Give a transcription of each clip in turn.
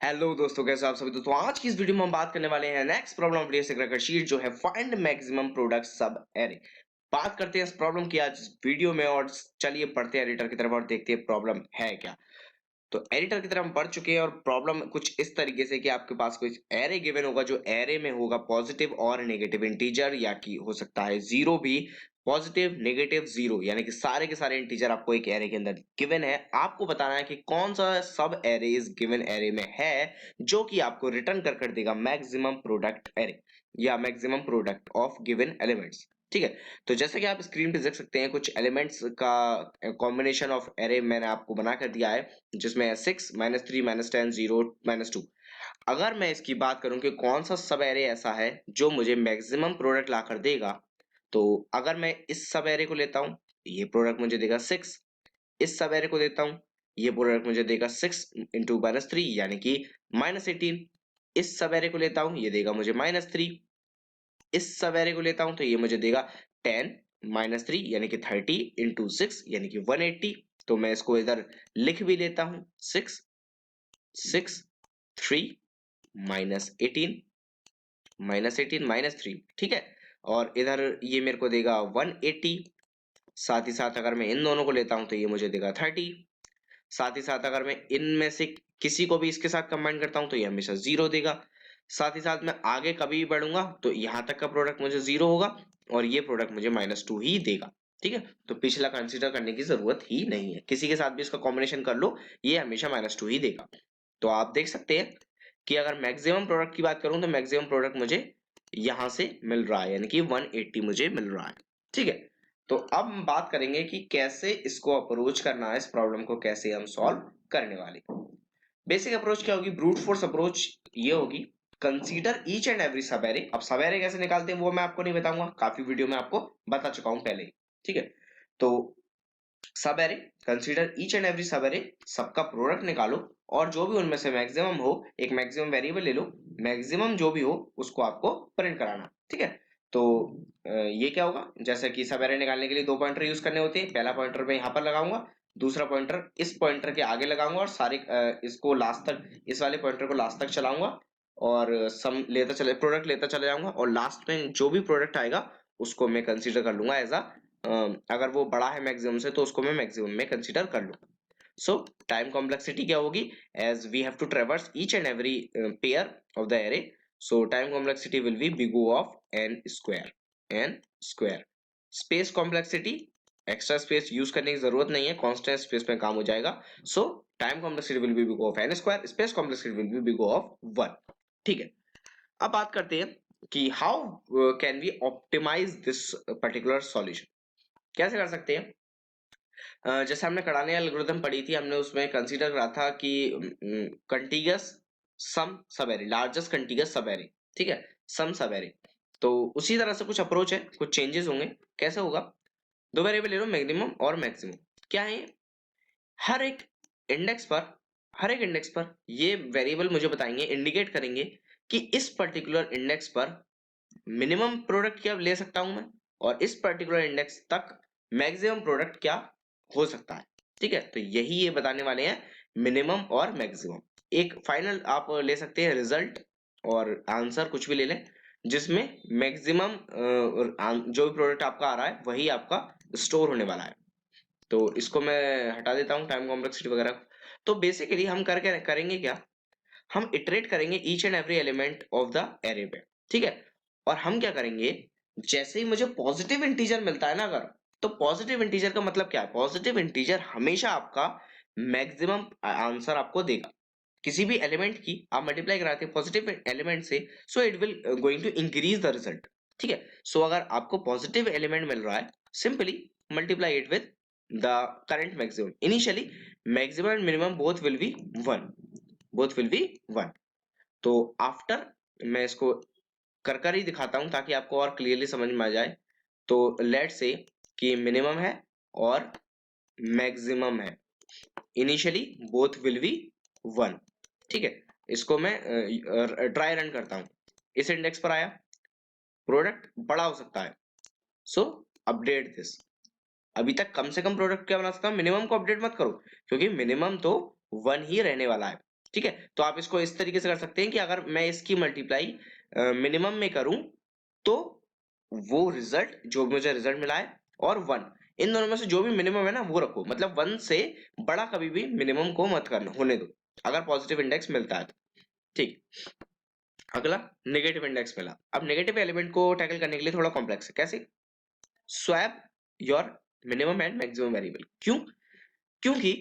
Hello दोस्तों, कैसे हो आप सभी दोस्तों। आज की इस वीडियो में हम बात करने वाले हैं next problem of D sheet जो है फाइंड मैक्सिमम प्रोडक्ट सब एरे। बात करते हैं इस प्रॉब्लम की आज वीडियो में और चलिए पढ़ते हैं एडिटर की तरफ और देखते हैं प्रॉब्लम है क्या। तो एडिटर की तरफ हम पढ़ चुके हैं और प्रॉब्लम कुछ इस तरीके से कि आपके पास कोई एरे गिवन होगा जो एरे में होगा पॉजिटिव और नेगेटिव इंटीजर या कि हो सकता है जीरो भी। पॉजिटिव नेगेटिव जीरो यानी कि सारे के सारे इंटीजर आपको एक एरे के अंदर गिवन है। आपको बताना है कि कौन सा सब एरे इस गिवन एरे में है जो कि आपको रिटर्न कर देगा मैक्सिमम प्रोडक्ट एरे या maximum product of given elements. ठीक है, तो जैसे कि आप स्क्रीन पे देख सकते हैं कुछ एलिमेंट्स का कॉम्बिनेशन ऑफ एरे मैंने आपको बना कर दिया है जिसमें 6 -3 -10 0 -2। अगर मैं इसकी बात करूं कि कौन सा सब एरे ऐसा है जो मुझे मैक्सिमम प्रोडक्ट ला कर देगा, तो अगर मैं इस सब एरे को लेता हूं ये प्रोडक्ट मुझे देगा 6। इस सब एरे को देता हूं ये प्रोडक्ट मुझे देगा 6 इंटू -3 यानी कि -18। इस सब एरे को लेता हूं ये देगा मुझे -3। इस सब एरे को लेता हूं तो ये मुझे देगा 10 -3 यानी कि 30 इंटू 6 यानी कि 180। तो मैं इसको इधर लिख भी लेता हूं 6 6 3 -18 -3। ठीक है, और इधर ये मेरे को देगा 180। साथ ही साथ अगर मैं इन दोनों को लेता हूं तो ये मुझे देगा 30। साथ ही साथ अगर मैं इनमें से किसी को भी इसके साथ कंबाइन करता हूं तो ये हमेशा जीरो देगा। साथ ही साथ मैं आगे कभी भी बढ़ूंगा तो यहां तक का प्रोडक्ट मुझे जीरो होगा और ये प्रोडक्ट मुझे -2 ही देगा। ठीक है, तो पिछला कंसीडर करने की जरूरत ही नहीं है, किसी के साथ भी इसका कॉम्बिनेशन कर लो ये हमेशा -2 ही देगा। तो आप देख सकते हैं कि अगर मैक्सिमम प्रोडक्ट की बात करूं तो मैक्सिमम प्रोडक्ट मुझे यहां से मिल रहा है यानी कि 180 मुझे मिल रहा है। ठीक है, तो अब हम बात करेंगे कि कैसे इसको अप्रोच करना है, इस प्रॉब्लम को कैसे हम सॉल्व करने वाले। बेसिक अप्रोच क्या होगी, ब्रूट फोर्स अप्रोच ये होगी। कंसीडर ईच एंड एवरी सब एरे। अब सब एरे कैसे निकालते हैं वो मैं आपको नहीं बताऊंगा, काफी वीडियो में आपको बता चुका हूं पहले ही। ठीक है, तो सब array, consider each and every सब एरे, सबका प्रोडक्ट निकालो और जो भी उनमें से मैक्सिमम हो एक मैक्सिमम वेरिएबल ले लो, मैक्सिमम जो भी हो उसको आपको प्रिंट कराना। ठीक है, तो ये क्या होगा, जैसे कि सब एरे निकालने के लिए दो पॉइंटर यूज करने होते हैं। पहला पॉइंटर मैं यहाँ पर लगाऊंगा, दूसरा पॉइंटर इस पॉइंटर के आगे लगाऊंगा और सारे इसको लास्ट तक, इस वाले पॉइंटर को लास्ट तक चलाऊंगा और सम लेता चले प्रोडक्ट लेता चले जाऊंगा और लास्ट में जो भी प्रोडक्ट आएगा उसको मैं कंसीडर कर लूंगा एज अ, अगर वो बड़ा है मैक्सिमम से तो उसको मैं मैक्सिमम में कंसीडर कर लूंगा। सो टाइम कॉम्प्लेक्सिटी क्या होगी, as we have to traverse each and every pair of the array, so time complexity will be big O of n square. Space complexity, extra space use करने की जरूरत नहीं है, कांस्टेंट स्पेस में काम हो जाएगा। So time complexity will be big O of n square, space complexity will be big O of 1। ठीक है, अब बात करते हैं कि how can we optimise this particular solution. कैसे कर सकते हैं, जैसे हमने कार्डानियल एल्गोरिथम पढ़ी थी, हमने उसमें कंसीडर करा था कि कंटीगस सम सब एरे, लार्जेस्ट कंटीगस सब एरे। ठीक है, सम सब एरे, तो उसी तरह से कुछ अप्रोच है, कुछ चेंजेस होंगे। कैसे होगा, दो वेरिएबल ले लो मिनिमम और मैक्सिमम। क्या है, हर एक इंडेक्स पर हर एक इंडेक्स पर ये वेरिएबल मुझे बताएंगे, इंडिकेट करेंगे कि इस पर्टिकुलर इंडेक्स पर मिनिमम प्रोडक्ट क्या ले सकता हूं मैं और इस पर्टिकुलर इंडेक्स तक मैक्सिमम प्रोडक्ट क्या हो सकता है। ठीक है, तो यही ये बताने वाले हैं, मिनिमम और मैक्सिमम। एक फाइनल आप ले सकते हैं रिजल्ट और आंसर कुछ भी ले लें जिसमें मैक्सिमम जो भी प्रोडक्ट आपका आ रहा है वही आपका स्टोर होने वाला है। तो इसको मैं हटा देता हूँ टाइम कॉम्प्लेक्सिटी वगैरह को। तो बेसिकली हम करके करेंगे क्या, हम इटरेट करेंगे each and every element of the array पे। ठीक है, और हम क्या करेंगे, जैसे ही मुझे पॉजिटिव इंटीजर मिलता है ना अगर, तो पॉजिटिव इंटीजर का मतलब क्या है, पॉजिटिव इंटीजर हमेशा आपका मैक्सिमम आंसर आपको देगा। किसी भी एलिमेंट की आप मल्टीप्लाई कराते हैं पॉजिटिव एलिमेंट से, so it will going to increase the result. ठीक है, सो अगर आपको पॉजिटिव एलिमेंट मिल रहा है, simply multiply it with the current maximum. Initially maximum and minimum both will be 1, both will be 1। तो आफ्टर मैं इसको कर कर ही दिखाता हूं ताकि आपको और क्लियरली समझ में आ जाए। तो लेट्स से कि मिनिमम है और मैक्सिमम है, इनिशियली बोथ विल बी 1। ठीक है, इसको मैं ट्राई रन करता हूं, इस इंडेक्स पर आया, प्रोडक्ट बड़ा हो सकता है, सो अपडेट दिस। अभी तक कम से कम प्रोडक्ट क्या बना सकता हूं, मिनिमम को अपडेट मत करो क्योंकि मिनिमम तो 1 ही रहने वाला है। ठीक है, तो आप इसको इस तरीके से कर सकते हैं कि अगर मैं इसकी मल्टीप्लाई मिनिमम में करूं तो वो रिजल्ट जो मुझे रिजल्ट मिला है और 1 इन दोनों में से जो भी मिनिमम है ना वो रखो, मतलब 1 से बड़ा कभी भी मिनिमम को मत करना होने दो अगर पॉजिटिव इंडेक्स मिलता है तो। ठीक, अगला नेगेटिव इंडेक्स मिला। अब नेगेटिव एलिमेंट को टैकल करने के लिए थोड़ा कॉम्प्लेक्स है। कैसे? Swap your minimum and maximum variable. क्यों? क्योंकि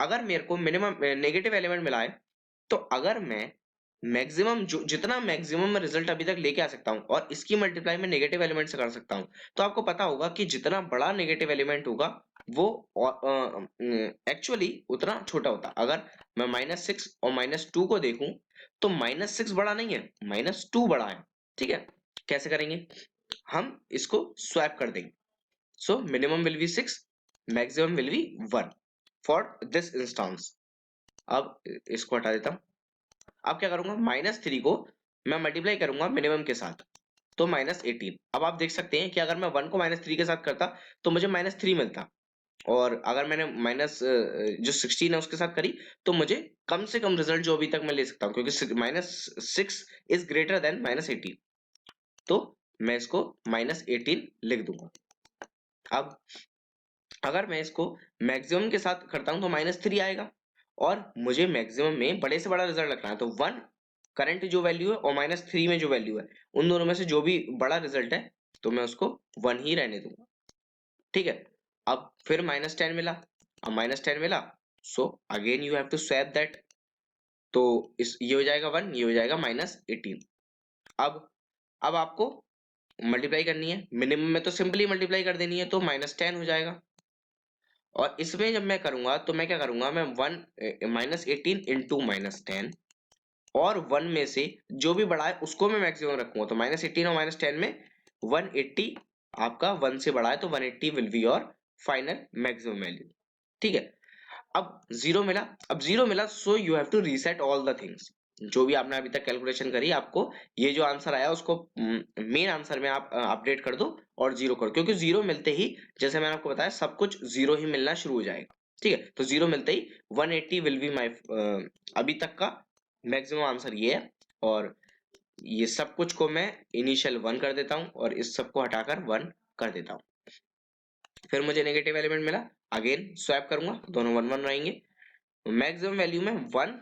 अगर मेरे को मिनिमम नेगेटिव एलिमेंट मिला है तो अगर मैं मैक्सिमम जो जितना मैक्सिमम रिजल्ट अभी तक लेके आ सकता हूं और इसकी मल्टीप्लाई में नेगेटिव एलिमेंट से कर सकता हूं, तो आपको पता होगा कि जितना बड़ा नेगेटिव एलिमेंट होगा वो एक्चुअली उतना छोटा होता। अगर मैं -6 और -2 को देखूं तो -6 बड़ा नहीं है, -2 बड़ा है। ठीक है, कैसे करेंगे? हम इसको स्वैप कर देंगे। So minimum will be 6, maximum will be 1 for this instance. अब इसको हटा देता हूं। अब क्या करूंगा? -3 को मैं मल्टीप्लाई करूंगा मिनिमम के साथ, तो -18। अब आप देख सकते हैं कि अगर मैं 1 को -3 के साथ करता तो मुझे -3 मिलता, और अगर मैंने माइनस जो 16 है उसके साथ करी तो मुझे कम से कम रिजल्ट जो अभी तक मैं ले सकता हूँ, क्योंकि -6 इज ग्रेटर देन -18, तो मैं इसको -18 लिख दूंगा। अब अगर मैं इसको मैक्सिमम के साथ करता हूं तो -3 आएगा, और मुझे मैक्सिमम में बड़े से बड़ा रिजल्ट रखना है, तो 1 करंट जो वैल्यू है और -3 में जो वैल्यू है उन दोनों में से जो भी बड़ा रिजल्ट है तो मैं उसको 1 ही रहने दूंगा। ठीक है, अब फिर -10 मिला। अब -10 मिला, so again you have to swap that, तो इस ये हो जाएगा 1, ये हो जाएगा -18। अब आपको मल्टीप्लाई करनी है, मिनिमम में तो सिंपली मल्टीप्लाई कर देनी है, तो -10 हो जाएगा। और इसमें जब मैं करूंगा तो मैं क्या करूंगा? मैं -18 इंटू -10, और 1 में से जो भी बड़ा है उसको मैं मैक्सिमम रखूंगा, तो -18 और -10 में 180 आपका 1 से बड़ा है, तो 180 will be your final maximum value. ठीक है, अब जीरो मिला। अब जीरो मिला, so you have to reset all the things. जो भी आपने अभी तक कैलकुलेशन करी, आपको ये जो आंसर आया उसको मेन आंसर में आप अपडेट कर दो और जीरो करो, क्योंकि जीरो मिलते ही, जैसे मैंने आपको बताया, सब कुछ जीरो ही मिलना शुरू हो जाएगा। ठीक है, तो जीरो मिलते ही 180 विल बी माई अभी तक का मैक्सिमम आंसर ये है, और ये सब कुछ को मैं इनिशियल 1 कर देता हूँ और इस सब को हटाकर 1 कर देता हूँ। फिर मुझे नेगेटिव एलिमेंट मिला, अगेन स्वैप करूंगा, दोनों 1 1 रहेंगे। मैक्सिमम वैल्यू में 1,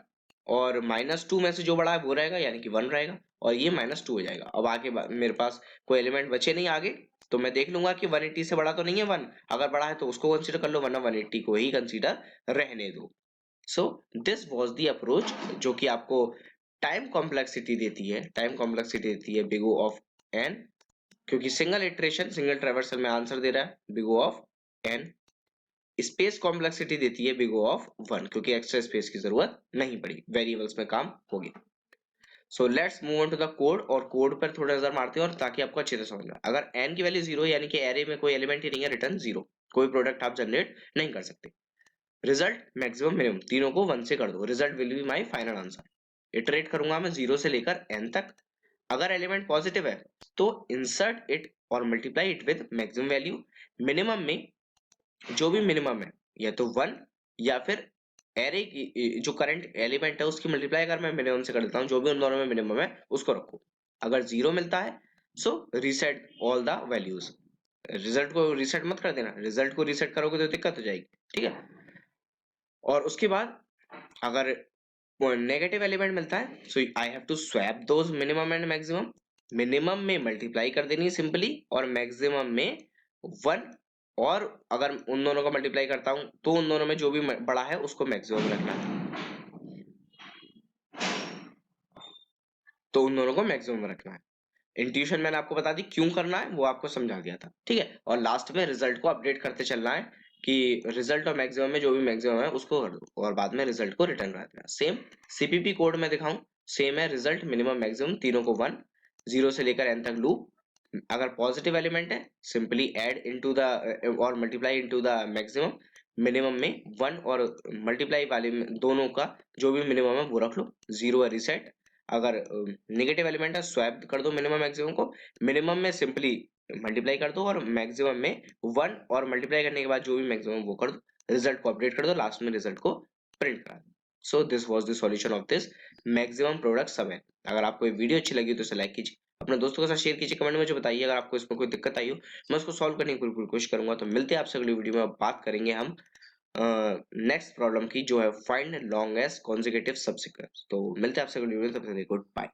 और -2 में से जो बड़ा है वो रहेगा, यानी कि 1 रहेगा, और ये -2 हो जाएगा। अब आगे मेरे पास कोई एलिमेंट बचे नहीं आगे, तो मैं देख लूंगा कि 180 से बड़ा तो नहीं है 1, अगर बड़ा है तो उसको कंसीडर कर लो, वरना 180 को ही कंसीडर रहने दो। So this was the approach जो कि आपको टाइम कॉम्प्लेक्सिटी देती है, बिग O ऑफ n, क्योंकि सिंगल इटरेशन सिंगल ट्रैवर्सल में आंसर दे रहा है big O of n। Space complexity देती है बिग O ऑफ 1, क्योंकि एक्स्ट्रा स्पेस की जरूरत नहीं पड़ी, वेरिएबल्स में काम हो गया। So let's move on to the code, और कोड पर थोड़ा नजर मारते हैं और ताकि आपको अच्छे से समझ में आए। अगर n की वैल्यू 0 यानी कि एरे में कोई एलिमेंट ही नहीं है, रिटर्न 0, कोई प्रोडक्ट आप जनरेट नहीं कर सकते। रिजल्ट, मैक्सिमम, मिनिमम तीनों को 1 से कर दो, result will be my final answer. Iterate करूंगा मैं 0 से लेकर n तक। अगर एलिमेंट पॉजिटिव है तो इंसर्ट इट और multiply it with maximum value. Minimum में जो भी मिनिमम है, या तो 1 या फिर एरे की जो करंट एलिमेंट है उसकी मल्टीप्लाई अगर मैं मिनिमम से कर देता हूँ, जो भी उन दोनों में मिनिमम है उसको रखो। अगर 0 मिलता है so reset all the values. Result को रीसेट मत कर देना, रिजल्ट को रीसेट करोगे तो दिक्कत हो जाएगी। ठीक है, और उसके बाद अगर नेगेटिव एलिमेंट मिलता है, so I have to swap those minimum and maximum. Minimum में मल्टीप्लाई कर देनी है सिंपली, और मैक्सिमम में 1, और अगर उन दोनों का मल्टीप्लाई करता हूं तो उन दोनों में जो भी बड़ा है उसको मैक्सिमम रखना है, तो उन दोनों को मैक्सिमम रखना है। इंट्यूशन मैंने आपको बता दी क्यों करना है, वो आपको समझा दिया था। ठीक है, और लास्ट में रिजल्ट को अपडेट करते चलना है कि रिजल्ट और मैक्सिमम में जो भी मैक्सिमम है उसको कर दो, और बाद में रिजल्ट को रिटर्न कर देना। सेम सीपीपी कोड में दिखाऊं, सेम है, रिजल्ट, मिनिमम, मैक्सिमम तीनों को 1, 0 से लेकर n तक लूप। अगर पॉजिटिव एलिमेंट है सिंपली ऐड इनटू द और multiply into the maximum. Minimum में 1 और मल्टीप्लाई वाले में दोनों का जो भी मिनिमम है वो रख लो, 0 है रीसेट। अगर नेगेटिव एलिमेंट है स्वैप कर दो मिनिमम मैक्सिमम को, मिनिमम में सिंपली मल्टीप्लाई कर दो, और मैक्सिमम में 1 और मल्टीप्लाई करने के बाद जो भी मैक्सिमम वो कर दो, रिजल्ट को अपडेट कर दो, लास्ट में रिजल्ट को प्रिंट करा दो। So this was the solution of this maximum product समय। अगर आपको ये वीडियो अच्छी लगी तो इसे लाइक कीजिए, अपने दोस्तों के साथ शेयर कीजिए, कमेंट में मुझे बताइए अगर आपको इसमें कोई दिक्कत आई हो, मैं उसको सॉल्व करने की पूरी पूरी कोशिश करूंगा। तो मिलते हैं आपसे अगली वीडियो में, अब बात करेंगे हम नेक्स्ट प्रॉब्लम की जो है फाइंड लॉन्गेस्ट कॉन्सेक्यूटिव सबसीक्वेंस। तो मिलते हैं आपसे अगली वीडियो में, तब तक गुड बाय।